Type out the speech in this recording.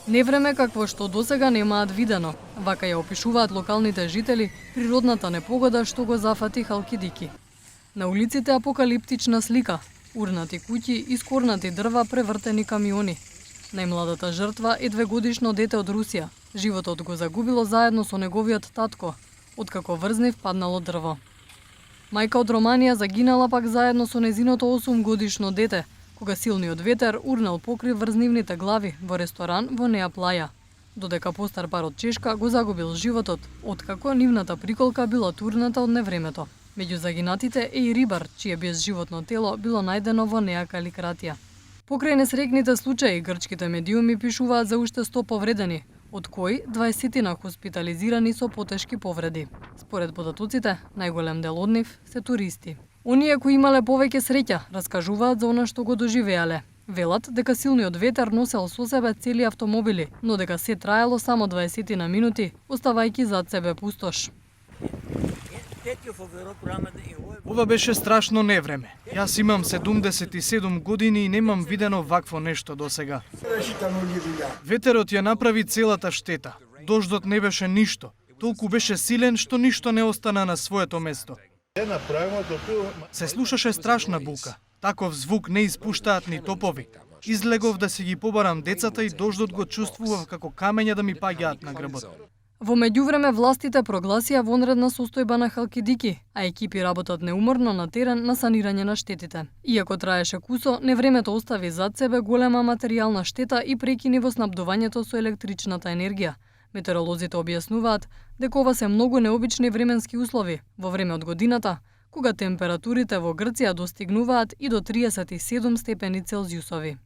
Невреме какво што досега немаат видено, вака ја опишуваат локалните жители природната непогода што го зафати Халкидики. На улиците апокалиптична слика, урнати куќи, искорнати дрва, превртени камиони. Најмладата жртва е 2-годишно дете од Русија. Животот го загубило заедно со неговиот татко, откако врзнив паднало дрво. Мајка од Романија загинала пак заедно со незиното 8-годишно дете, кога силниот ветер урнал покрив врзнивните глави во ресторан во Неа Плаја. Додека постар пар од Чешка го загубил животот, откако нивната приколка била турната од невремето. Меѓу загинатите е и рибар, чие безживотно тело било најдено во Неа Каликратија. Покрај несрекните случаи, грчките медиуми пишуваат за уште 100 повредени, од кои 20 хоспитализирани со потешки повреди. Според податоците, најголем дел од нив се туристи. Оние кои имале повеќе среќа, раскажуваат за она што го доживеале. Велат дека силниот ветер носел со себе цели автомобили, но дека се траело само 20 минути, оставајќи зад себе пустош. Ова беше страшно невреме. Јас имам 77 години и немам видено вакво нешто досега. Ветерот ја направи целата штета. Дождот не беше ништо. Толку беше силен што ништо не остана на своето место. Се слушаше страшна бука. Таков звук не испуштаат ни топови. Излегов да си ги побарам децата и дождот го чувствував како камења да ми паѓаат на грбот. Во меѓувреме властите прогласија вонредна состојба на Халкидики, а екипи работат неуморно на терен на санирање на штетите. Иако траеше кусо, невремето остави зад себе голема материјална штета и прекини во снабдувањето со електричната енергија. Метеоролозите објаснуваат дека ова се многу необични временски услови во време од годината, кога температурите во Грција достигнуваат и до 37 степени Целзиусови.